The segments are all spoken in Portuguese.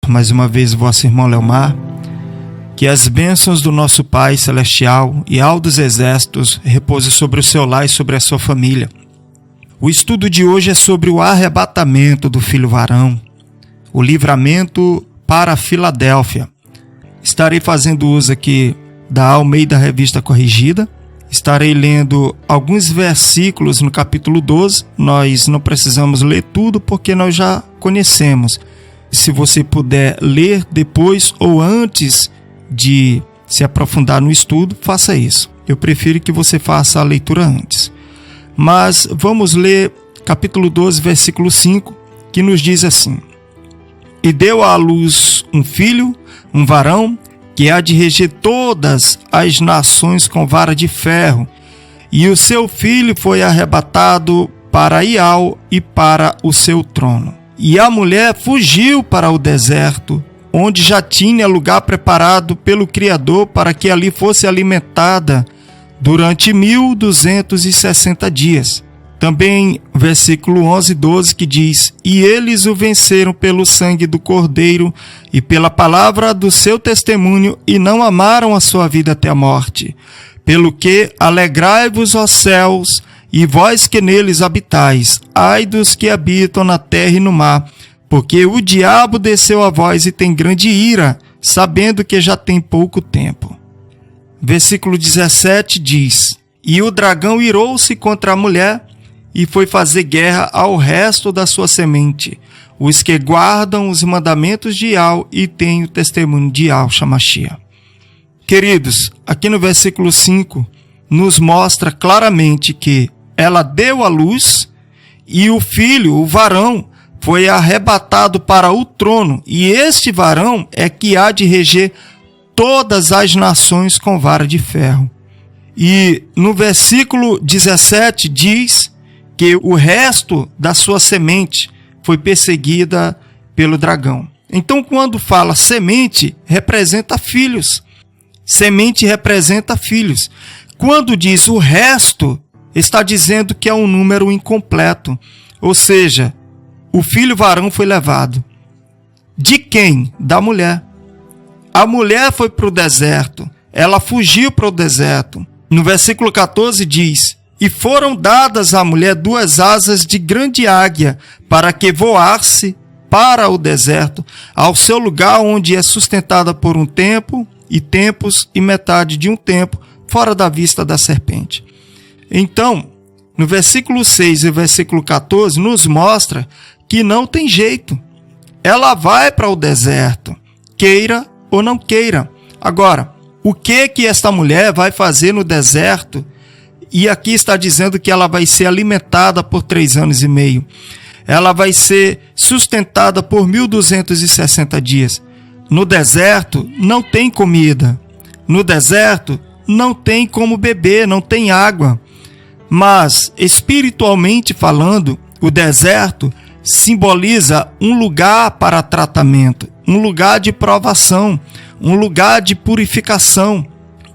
cumprimento mais uma vez o vosso irmão Leomar. Que as bênçãos do nosso Pai Celestial e ao dos exércitos repousem sobre o seu lar e sobre a sua família. O estudo de hoje é sobre o arrebatamento do filho varão, o livramento para a Filadélfia. Estarei fazendo uso aqui da Almeida Revista Corrigida. Estarei lendo alguns versículos no capítulo 12. Nós não precisamos ler tudo porque nós já conhecemos. Se você puder ler depois ou antes de se aprofundar no estudo, faça isso. Eu prefiro que você faça a leitura antes. Mas vamos ler capítulo 12, versículo 5, que nos diz assim: E deu à luz um filho, um varão, que há de reger todas as nações com vara de ferro. E o seu filho foi arrebatado para Ial e para o seu trono. E a mulher fugiu para o deserto, onde já tinha lugar preparado pelo Criador para que ali fosse alimentada durante 1260 dias. Também versículo 11 e 12 que diz: E eles o venceram pelo sangue do Cordeiro e pela palavra do seu testemunho, e não amaram a sua vida até a morte. Pelo que alegrai-vos, ó céus, e vós que neles habitais, ai dos que habitam na terra e no mar, porque o diabo desceu a vós e tem grande ira, sabendo que já tem pouco tempo. Versículo 17 diz: E o dragão irou-se contra a mulher, e foi fazer guerra ao resto da sua semente, os que guardam os mandamentos de Ial e têm o testemunho de Yahshua Mashiach. Queridos, aqui no versículo 5, nos mostra claramente que ela deu à luz e o filho, o varão, foi arrebatado para o trono, e este varão é que há de reger todas as nações com vara de ferro. E no versículo 17 diz que o resto da sua semente foi perseguida pelo dragão. Então, quando fala semente, representa filhos. Semente representa filhos. Quando diz o resto, está dizendo que é um número incompleto. Ou seja, o filho varão foi levado. De quem? Da mulher. A mulher foi para o deserto. Ela fugiu para o deserto. No versículo 14 diz: E foram dadas à mulher 2 asas de grande águia, para que voasse para o deserto, ao seu lugar onde é sustentada por um tempo, e tempos, e metade de um tempo, fora da vista da serpente. Então, no versículo 6 e versículo 14, nos mostra que não tem jeito. Ela vai para o deserto, queira ou não queira. Agora, o que esta mulher vai fazer no deserto? E aqui está dizendo que ela vai ser alimentada por 3 anos e meio. Ela vai ser sustentada por 1260 dias. No deserto não tem comida. No deserto não tem como beber, não tem água. Mas, espiritualmente falando, o deserto simboliza um lugar para tratamento, um lugar de provação, um lugar de purificação.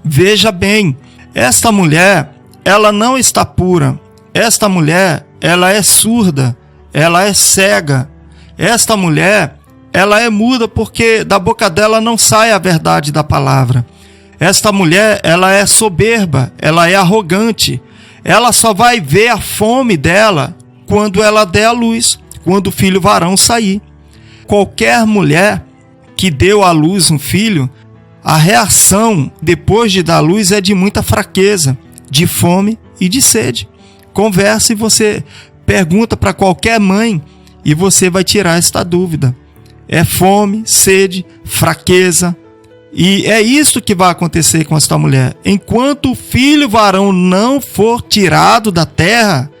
Veja bem, esta mulher, ela não está pura. Esta mulher, ela é surda, ela é cega. Esta mulher, ela é muda porque da boca dela não sai a verdade da palavra. Esta mulher, ela é soberba, ela é arrogante. Ela só vai ver a fome dela quando ela der a luz, quando o filho varão sair. Qualquer mulher que deu à luz um filho, a reação depois de dar à luz é de muita fraqueza, de fome e de sede. Conversa e você pergunta para qualquer mãe e você vai tirar esta dúvida. É fome, sede, fraqueza. E é isso que vai acontecer com esta mulher. Enquanto o filho varão não for tirado da terra,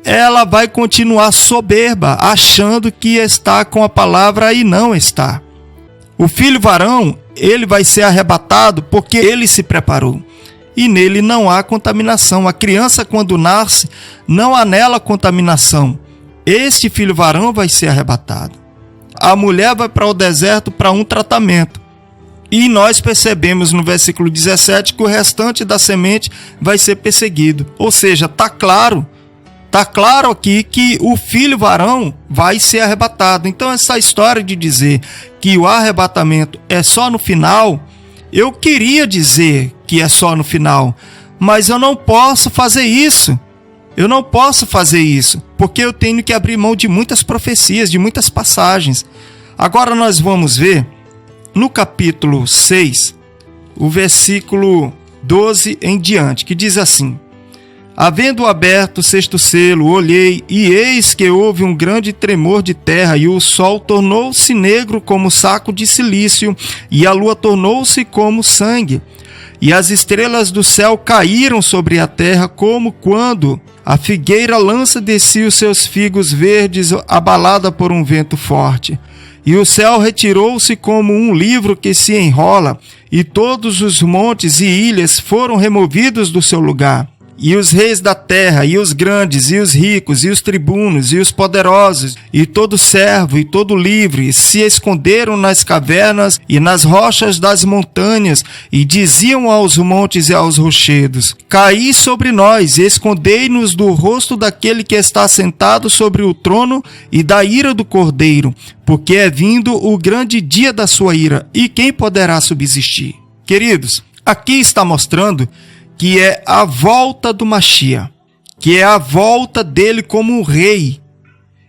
ela vai continuar soberba, achando que está com a palavra e não está. O filho varão, ele vai ser arrebatado porque ele se preparou. E nele não há contaminação. A criança, quando nasce, não há nela contaminação. Este filho varão vai ser arrebatado. A mulher vai para o deserto para um tratamento. E nós percebemos no versículo 17 que o restante da semente vai ser perseguido. Ou seja, está claro Está claro aqui que o filho varão vai ser arrebatado. Então essa história de dizer que o arrebatamento é só no final, eu queria dizer que é só no final, mas eu não posso fazer isso. Eu não posso fazer isso, porque eu tenho que abrir mão de muitas profecias, de muitas passagens. Agora nós vamos ver no capítulo 6, o versículo 12 em diante, que diz assim: havendo aberto o sexto selo, olhei, e eis que houve um grande tremor de terra, e o sol tornou-se negro como saco de cilício, e a lua tornou-se como sangue. E as estrelas do céu caíram sobre a terra, como quando a figueira lança de si os seus figos verdes, abalada por um vento forte. E o céu retirou-se como um livro que se enrola, e todos os montes e ilhas foram removidos do seu lugar. E os reis da terra, e os grandes, e os ricos, e os tribunos, e os poderosos, e todo servo, e todo livre, se esconderam nas cavernas e nas rochas das montanhas, e diziam aos montes e aos rochedos: caí sobre nós, e escondei-nos do rosto daquele que está sentado sobre o trono e da ira do Cordeiro, porque é vindo o grande dia da sua ira, e quem poderá subsistir? Queridos, aqui está mostrando que é a volta do Mashiach, que é a volta dele como rei.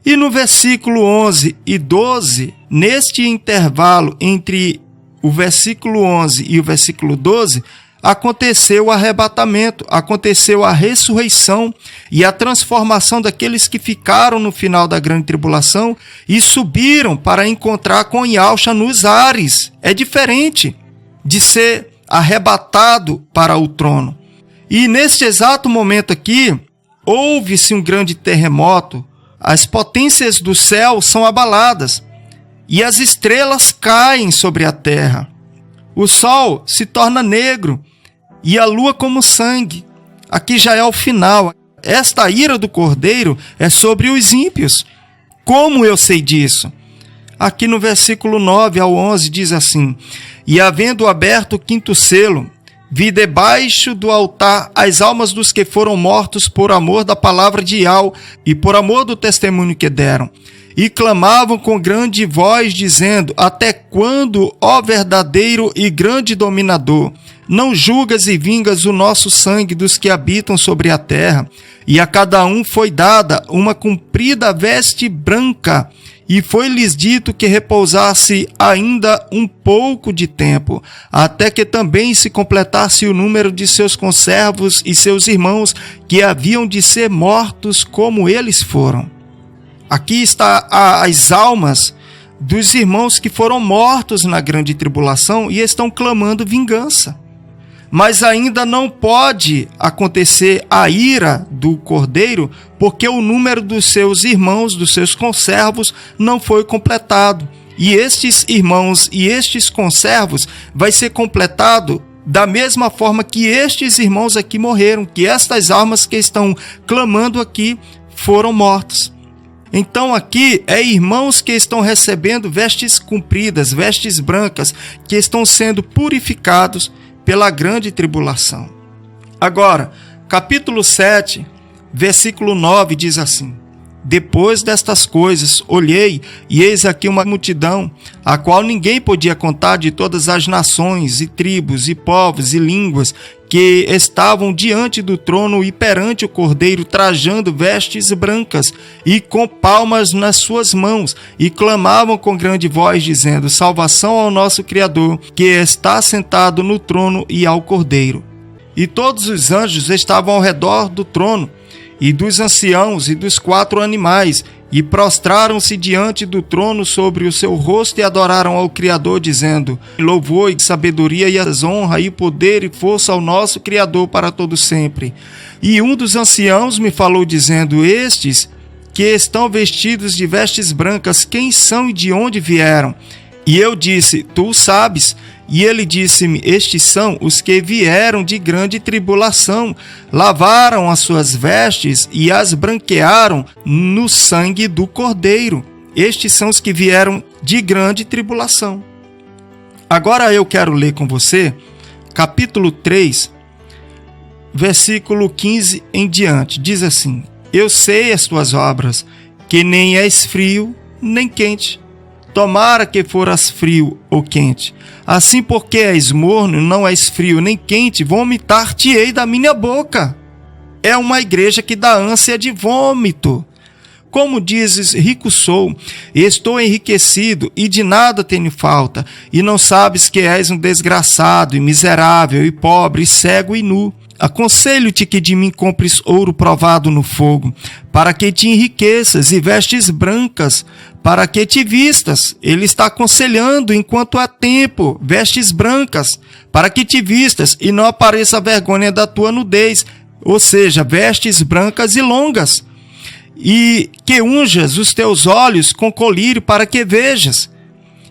E no versículo 11 e 12, neste intervalo entre o versículo 11 e o versículo 12, aconteceu o arrebatamento, aconteceu a ressurreição e a transformação daqueles que ficaram no final da grande tribulação e subiram para encontrar com Yahushua nos ares. É diferente de ser arrebatado para o trono. E neste exato momento aqui, houve-se um grande terremoto, as potências do céu são abaladas, e as estrelas caem sobre a terra. O sol se torna negro, e a lua como sangue. Aqui já é o final. Esta ira do Cordeiro é sobre os ímpios. Como eu sei disso? Aqui no versículo 9 ao 11 diz assim: e havendo aberto o quinto selo, vi debaixo do altar as almas dos que foram mortos por amor da palavra de Yahweh e por amor do testemunho que deram. E clamavam com grande voz, dizendo: até quando, ó verdadeiro e grande dominador, não julgas e vingas o nosso sangue dos que habitam sobre a terra? E a cada um foi dada uma comprida veste branca, e foi-lhes dito que repousasse ainda um pouco de tempo, até que também se completasse o número de seus conservos e seus irmãos, que haviam de ser mortos como eles foram. Aqui está as almas dos irmãos que foram mortos na grande tribulação e estão clamando vingança. Mas ainda não pode acontecer a ira do Cordeiro, porque o número dos seus irmãos, dos seus conservos, não foi completado. E estes irmãos e estes conservos vai ser completado da mesma forma que estes irmãos aqui morreram, que estas almas que estão clamando aqui foram mortos. Então aqui é irmãos que estão recebendo vestes compridas, vestes brancas, que estão sendo purificados pela grande tribulação. Agora, capítulo 7, versículo 9 diz assim: depois destas coisas, olhei, e eis aqui uma multidão, a qual ninguém podia contar, de todas as nações, e tribos, e povos, e línguas, que estavam diante do trono e perante o Cordeiro, trajando vestes brancas, e com palmas nas suas mãos, e clamavam com grande voz, dizendo: salvação ao nosso Criador, que está sentado no trono, e ao Cordeiro. E todos os anjos estavam ao redor do trono, e dos anciãos e dos 4 animais, e prostraram-se diante do trono sobre o seu rosto e adoraram ao Criador, dizendo: louvor e sabedoria e honra e poder e força ao nosso Criador para todo sempre. E um dos anciãos me falou, dizendo: estes que estão vestidos de vestes brancas, quem são e de onde vieram? E eu disse: tu sabes. E ele disse-me: estes são os que vieram de grande tribulação, lavaram as suas vestes e as branquearam no sangue do Cordeiro. Estes são os que vieram de grande tribulação. Agora eu quero ler com você, capítulo 3, versículo 15 em diante. Diz assim: eu sei as tuas obras, que nem és frio, nem quente. Tomara que foras frio ou quente. Assim, porque és morno, não és frio nem quente, vomitar-te-ei da minha boca. É uma igreja que dá ânsia de vômito. Como dizes, rico sou, estou enriquecido e de nada tenho falta, e não sabes que és um desgraçado, e miserável, e pobre, e cego e nu. Aconselho-te que de mim compres ouro provado no fogo, para que te enriqueças, e vestes brancas, para que te vistas. Ele está aconselhando enquanto há tempo, vestes brancas, para que te vistas, e não apareça a vergonha da tua nudez, ou seja, vestes brancas e longas. E que unjas os teus olhos com colírio para que vejas.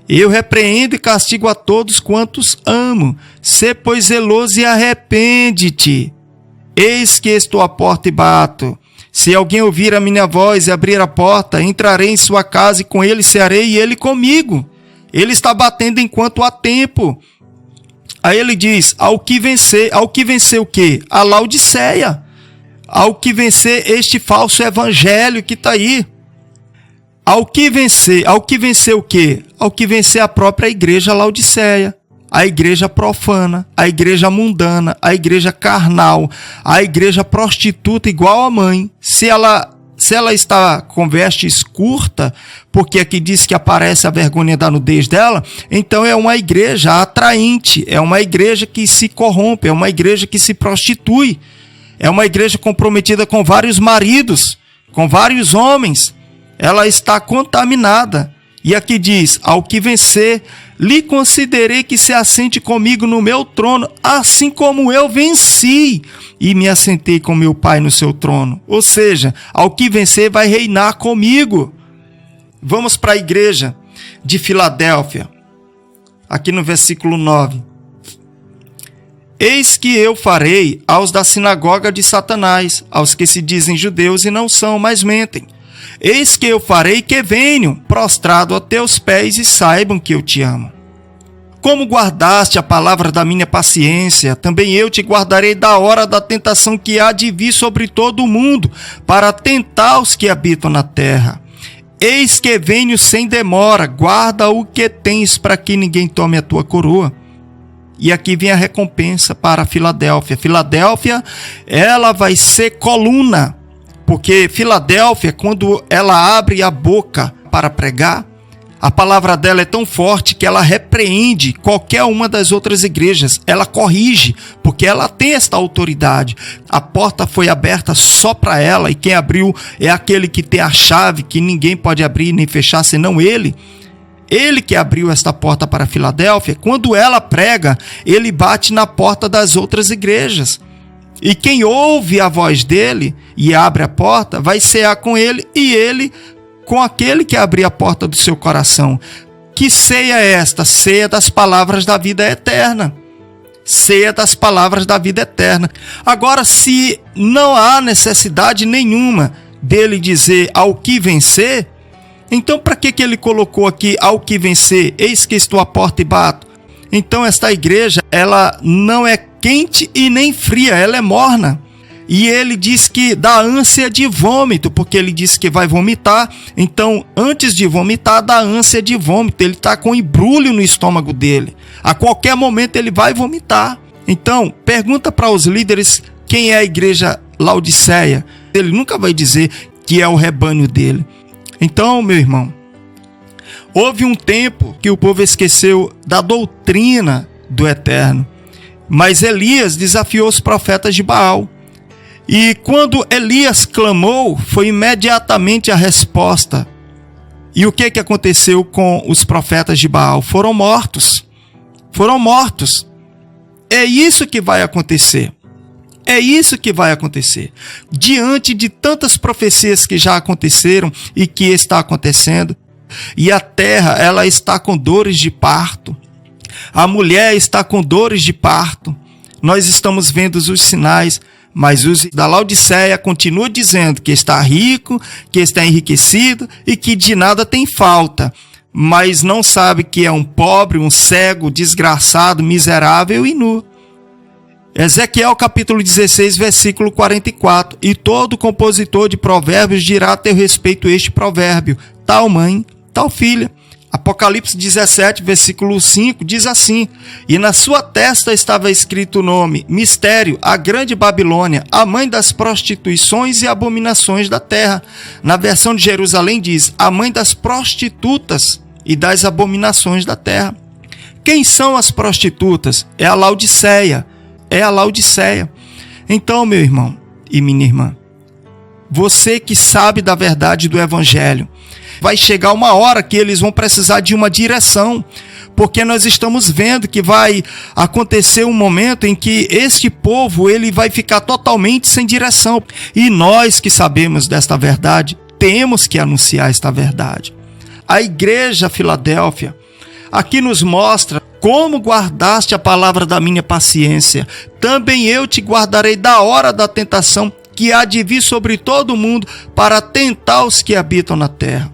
Eu repreendo e castigo a todos quantos amo. Sê, pois, zeloso e arrepende-te. Eis que estou à porta e bato. Se alguém ouvir a minha voz e abrir a porta, entrarei em sua casa e com ele cearei e ele comigo. Ele está batendo enquanto há tempo. Aí ele diz, ao que vencer o quê? A Laodiceia. Ao que vencer este falso evangelho que está aí. Ao que vencer o quê? Ao que vencer a própria igreja Laodiceia, a igreja profana, a igreja mundana, a igreja carnal, a igreja prostituta igual a mãe. Se ela está com vestes curtas, porque aqui diz que aparece a vergonha da nudez dela, então é uma igreja atraente, é uma igreja que se corrompe, é uma igreja que se prostitui. É uma igreja comprometida com vários maridos, com vários homens. Ela está contaminada. E aqui diz, ao que vencer, lhe considerei que se assente comigo no meu trono, assim como eu venci e me assentei com meu Pai no seu trono. Ou seja, ao que vencer vai reinar comigo. Vamos para a igreja de Filadélfia, aqui no versículo 9. Eis que eu farei aos da sinagoga de Satanás, aos que se dizem judeus e não são, mas mentem. Eis que eu farei que venham, prostrado a teus pés, e saibam que eu te amo. Como guardaste a palavra da minha paciência, também eu te guardarei da hora da tentação que há de vir sobre todo o mundo, para tentar os que habitam na terra. Eis que venho sem demora, guarda o que tens, para que ninguém tome a tua coroa. E aqui vem a recompensa para Filadélfia. Filadélfia, ela vai ser coluna, porque Filadélfia, quando ela abre a boca para pregar, a palavra dela é tão forte que ela repreende qualquer uma das outras igrejas. Ela corrige, porque ela tem esta autoridade. A porta foi aberta só para ela, e quem abriu é aquele que tem a chave, que ninguém pode abrir nem fechar senão ele. Ele que abriu esta porta para Filadélfia. Quando ela prega, ele bate na porta das outras igrejas. E quem ouve a voz dele e abre a porta, vai cear com ele e ele com aquele que abrir a porta do seu coração. Que ceia é esta? Ceia das palavras da vida eterna. Ceia das palavras da vida eterna. Agora, se não há necessidade nenhuma dele dizer ao que vencer, então para que ele colocou aqui ao que vencer? Eis que estou à porta e bato. Então esta igreja, ela não é quente e nem fria, ela é morna. E ele diz que dá ânsia de vômito, porque ele disse que vai vomitar. Então, antes de vomitar, dá ânsia de vômito. Ele está com embrulho no estômago dele. A qualquer momento ele vai vomitar. Então, pergunta para os líderes quem é a igreja Laodiceia. Ele nunca vai dizer que é o rebanho dele. Então, meu irmão, houve um tempo que o povo esqueceu da doutrina do Eterno. Mas Elias desafiou os profetas de Baal. E quando Elias clamou, foi imediatamente a resposta. E o que aconteceu com os profetas de Baal? Foram mortos. Foram mortos. É isso que vai acontecer. É isso que vai acontecer. Diante de tantas profecias que já aconteceram e que está acontecendo, e a terra, ela está com dores de parto. A mulher está com dores de parto. Nós estamos vendo os sinais, mas os da Laodiceia continuam dizendo que está rico, que está enriquecido e que de nada tem falta, mas não sabe que é um pobre, um cego, desgraçado, miserável e nu. Ezequiel capítulo 16, versículo 44. E todo compositor de provérbios dirá a teu respeito este provérbio: tal mãe, tal filha. Apocalipse 17, versículo 5, diz assim: e na sua testa estava escrito o nome, mistério, a grande Babilônia, a mãe das prostituições e abominações da terra. Na versão de Jerusalém diz, a mãe das prostitutas e das abominações da terra. Quem são as prostitutas? É a Laodiceia. É a Laodiceia. Então, meu irmão e minha irmã, você que sabe da verdade do Evangelho, vai chegar uma hora que eles vão precisar de uma direção, porque nós estamos vendo que vai acontecer um momento em que este povo ele vai ficar totalmente sem direção. E nós que sabemos desta verdade, temos que anunciar esta verdade. A igreja Filadélfia aqui nos mostra como guardaste a palavra da minha paciência. Também eu te guardarei da hora da tentação que há de vir sobre todo o mundo para tentar os que habitam na terra.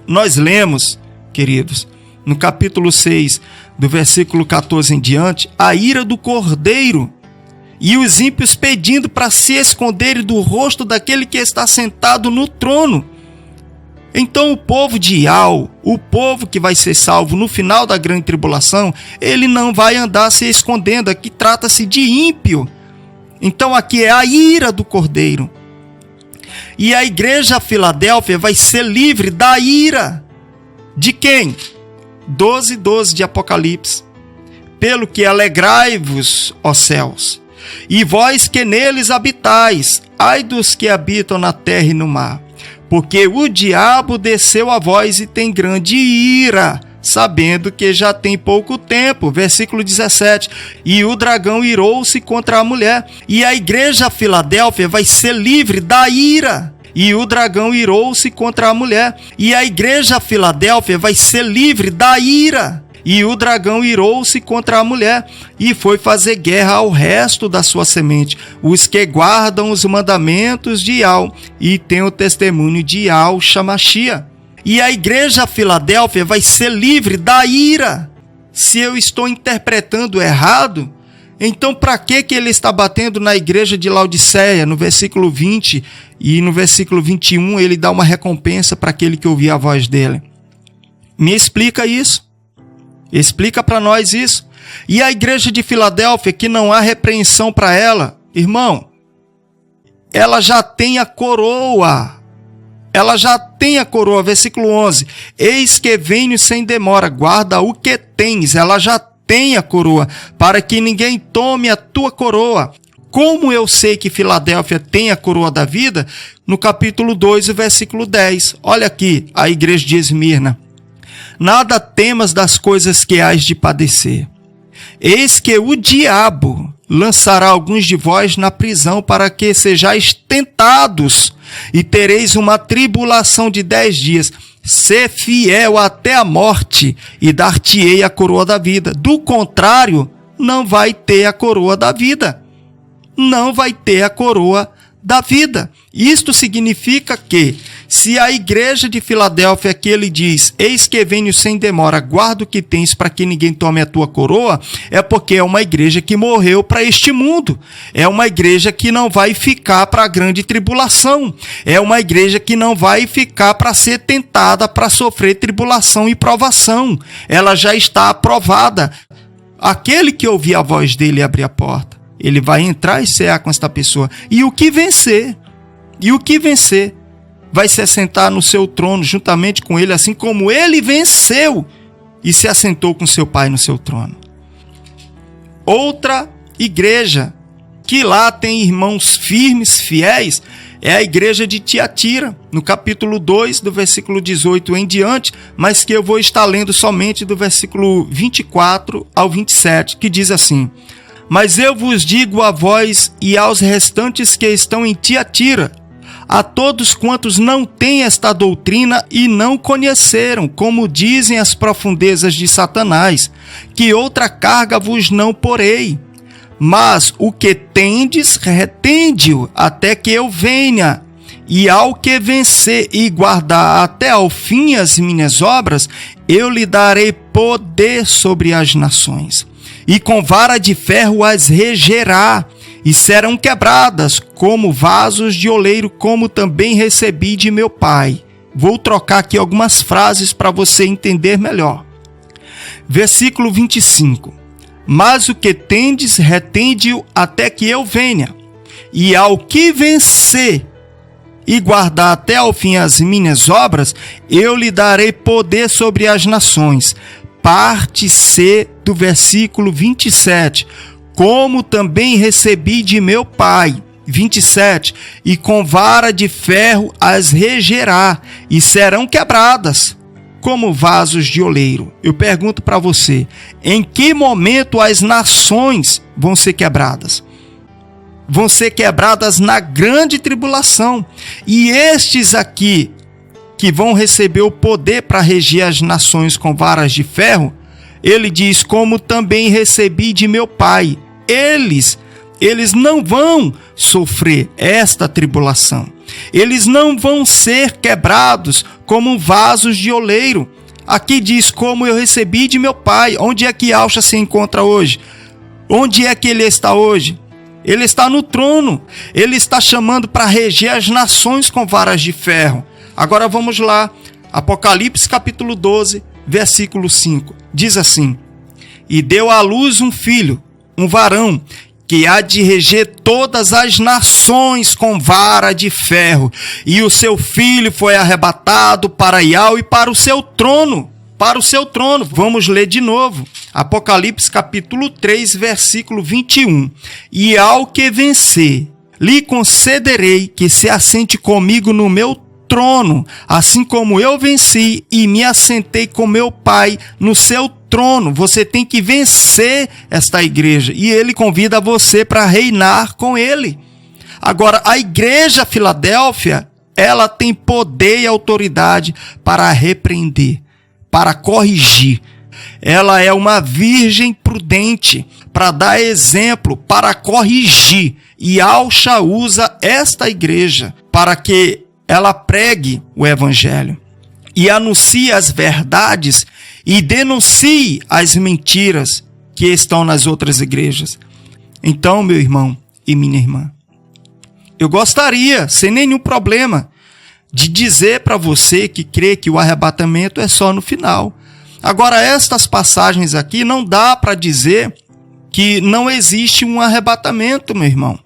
Nós lemos, queridos, no capítulo 6, do versículo 14 em diante, a ira do cordeiro e os ímpios pedindo para se esconderem do rosto daquele que está sentado no trono. Então o povo de Ial, o povo que vai ser salvo no final da grande tribulação, ele não vai andar se escondendo. Aqui trata-se de ímpio. Então aqui é a ira do cordeiro. E a igreja Filadélfia vai ser livre da ira. De quem? 12:12 de Apocalipse. Pelo que alegrai-vos, ó céus, e vós que neles habitais, ai dos que habitam na terra e no mar. Porque o diabo desceu a vós e tem grande ira, sabendo que já tem pouco tempo. Versículo 17. E o dragão irou-se contra a mulher. E a igreja Filadélfia vai ser livre da ira. E o dragão irou-se contra a mulher. E a igreja Filadélfia vai ser livre da ira. E o dragão irou-se contra a mulher e foi fazer guerra ao resto da sua semente, os que guardam os mandamentos de Ial e têm o testemunho de Ial Shamashia. E a igreja Filadélfia vai ser livre da ira. Se eu estou interpretando errado, então para que ele está batendo na igreja de Laodiceia? No versículo 20 e no versículo 21 ele dá uma recompensa para aquele que ouvir a voz dele. Me explica isso. Explica para nós isso. E a igreja de Filadélfia, que não há repreensão para ela, irmão, ela já tem a coroa. Ela já tem a coroa. Versículo 11. Eis que venho sem demora, guarda o que tens. Ela já tem a coroa, para que ninguém tome a tua coroa. Como eu sei que Filadélfia tem a coroa da vida? No capítulo 2, versículo 10. Olha aqui, a igreja de Esmirna. Nada temas das coisas que hás de padecer. Eis que o diabo lançará alguns de vós na prisão para que sejais tentados e tereis uma tribulação de 10 dias. Sê fiel até a morte e dar-te-ei a coroa da vida. Do contrário, não vai ter a coroa da vida. Não vai ter a coroa da vida. Isto significa que, se a igreja de Filadélfia que ele diz, eis que venho sem demora, guarda o que tens para que ninguém tome a tua coroa, é porque é uma igreja que morreu para este mundo. É uma igreja que não vai ficar para a grande tribulação. É uma igreja que não vai ficar para ser tentada, para sofrer tribulação e provação. Ela já está aprovada. Aquele que ouvir a voz dele e abrir a porta, ele vai entrar e cear com esta pessoa. E o que vencer? E o que vencer? Vai se assentar no seu trono juntamente com ele, assim como ele venceu e se assentou com seu pai no seu trono. Outra igreja que lá tem irmãos firmes, fiéis, é a igreja de Tiatira, no capítulo 2, do versículo 18 em diante, mas que eu vou estar lendo somente do versículo 24 ao 27, que diz assim: Mas eu vos digo a vós e aos restantes que estão em Tiatira, a todos quantos não têm esta doutrina e não conheceram, como dizem as profundezas de Satanás, que outra carga vos não porei. Mas o que tendes, retende-o, até que eu venha. E ao que vencer e guardar até ao fim as minhas obras, eu lhe darei poder sobre as nações. E com vara de ferro as regerá, e serão quebradas como vasos de oleiro, como também recebi de meu Pai. Vou trocar aqui algumas frases para você entender melhor. Versículo 25. Mas o que tendes, retende-o até que eu venha. E ao que vencer e guardar até ao fim as minhas obras, eu lhe darei poder sobre as nações. Parte C do versículo 27. Como também recebi de meu Pai. 27. E com vara de ferro as regerá, e serão quebradas como vasos de oleiro. Eu pergunto para você, em que momento as nações vão ser quebradas? Vão ser quebradas na grande tribulação. E estes aqui, que vão receber o poder para reger as nações com varas de ferro, ele diz, como também recebi de meu Pai. Eles não vão sofrer esta tribulação. Eles não vão ser quebrados como vasos de oleiro. Aqui diz, como eu recebi de meu Pai. Onde é que Yahshua se encontra hoje? Onde é que ele está hoje? Ele está no trono. Ele está chamando para reger as nações com varas de ferro. Agora vamos lá. Apocalipse capítulo 12, versículo 5. Diz assim: E deu à luz um filho, um varão, que há de reger todas as nações com vara de ferro. E o seu filho foi arrebatado para Yahweh e para o seu trono. Para o seu trono. Vamos ler de novo. Apocalipse capítulo 3, versículo 21. E ao que vencer, lhe concederei que se assente comigo no meu trono, assim como eu venci e me assentei com meu Pai no seu trono. Você tem que vencer esta igreja e ele convida você para reinar com ele. Agora, a igreja Filadélfia, ela tem poder e autoridade para repreender, para corrigir. Ela é uma virgem prudente para dar exemplo, para corrigir. E Yahshua usa esta igreja para que ela pregue o evangelho e anuncie as verdades e denuncie as mentiras que estão nas outras igrejas. Então, meu irmão e minha irmã, eu gostaria, sem nenhum problema, de dizer para você que crê que o arrebatamento é só no final. Agora, estas passagens aqui não dá para dizer que não existe um arrebatamento, meu irmão.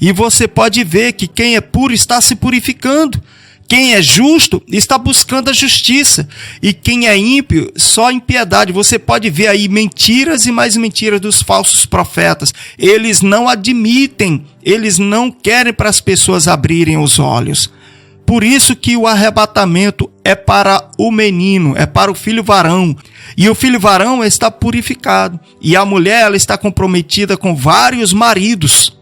E você pode ver que quem é puro está se purificando. Quem é justo está buscando a justiça. E quem é ímpio, só impiedade. Você pode ver aí mentiras e mais mentiras dos falsos profetas. Eles não admitem, eles não querem para as pessoas abrirem os olhos. Por isso que o arrebatamento é para o menino, é para o filho varão. E o filho varão está purificado. E a mulher, ela está comprometida com vários maridos.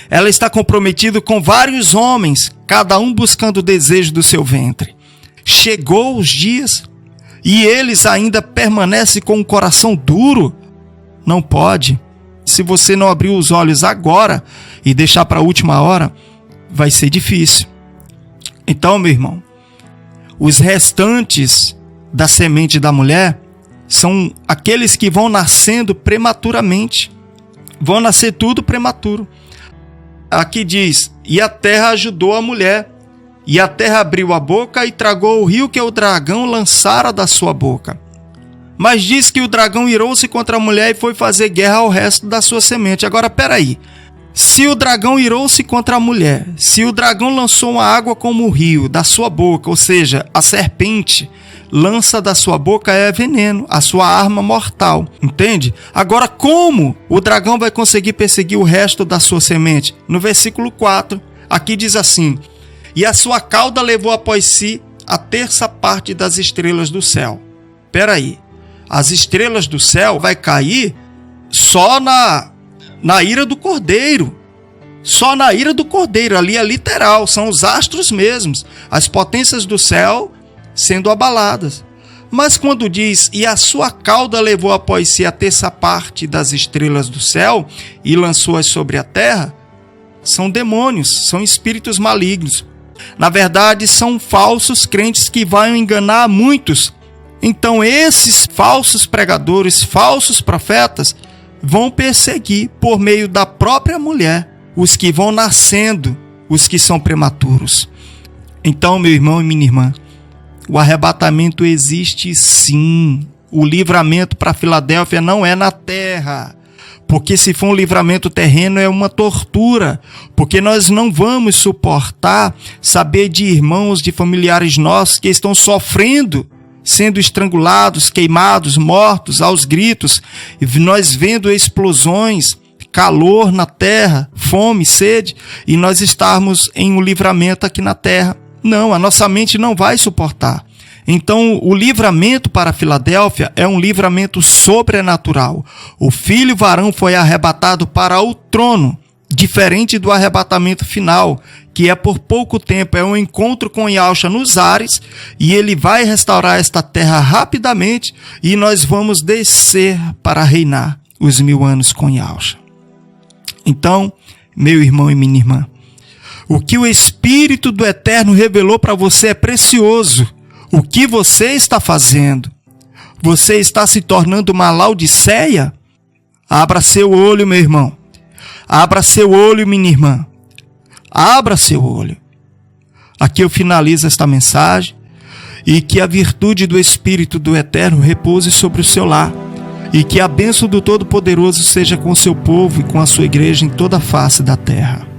Ela está comprometida com vários homens, cada um buscando o desejo do seu ventre. Chegou os dias e eles ainda permanecem com o coração duro? Não pode. Se você não abrir os olhos agora e deixar para a última hora, vai ser difícil. Então, meu irmão, os restantes da semente da mulher são aqueles que vão nascendo prematuramente. Vão nascer tudo prematuro. Aqui diz, e a terra ajudou a mulher, e a terra abriu a boca e tragou o rio que o dragão lançara da sua boca. Mas diz que o dragão irou-se contra a mulher e foi fazer guerra ao resto da sua semente. Agora, peraí. Se o dragão irou-se contra a mulher, se o dragão lançou uma água como o rio da sua boca, ou seja, a serpente lança da sua boca é veneno, a sua arma mortal, entende? Agora, como o dragão vai conseguir perseguir o resto da sua semente? No versículo 4, aqui diz assim, e a sua cauda levou após si a terça parte das estrelas do céu. Peraí, as estrelas do céu vai cair só na ira do Cordeiro. Só na ira do Cordeiro, ali é literal, são os astros mesmos, as potências do céu sendo abaladas. Mas quando diz, e a sua cauda levou após si a terça parte das estrelas do céu e lançou-as sobre a terra, são demônios, são espíritos malignos. Na verdade, são falsos crentes que vão enganar muitos. Então, esses falsos pregadores, falsos profetas, vão perseguir por meio da própria mulher os que vão nascendo, os que são prematuros. Então, meu irmão e minha irmã, o arrebatamento existe sim. O livramento para Filadélfia não é na terra. Porque se for um livramento terreno é uma tortura. Porque nós não vamos suportar saber de irmãos, de familiares nossos que estão sofrendo, sendo estrangulados, queimados, mortos aos gritos. E nós vendo explosões, calor na terra, fome, sede, e nós estarmos em um livramento aqui na terra. Não, a nossa mente não vai suportar. Então, o livramento para Filadélfia é um livramento sobrenatural. O filho varão foi arrebatado para o trono, diferente do arrebatamento final, que é por pouco tempo, é um encontro com Yahshua nos ares, e ele vai restaurar esta terra rapidamente, e nós vamos descer para reinar os 1000 anos com Yahshua. Então, meu irmão e minha irmã, o que o Espírito do Eterno revelou para você é precioso. O que você está fazendo? Você está se tornando uma Laodiceia? Abra seu olho, meu irmão. Abra seu olho, minha irmã. Abra seu olho. Aqui eu finalizo esta mensagem e que a virtude do Espírito do Eterno repouse sobre o seu lar e que a bênção do Todo-Poderoso seja com o seu povo e com a sua igreja em toda a face da terra.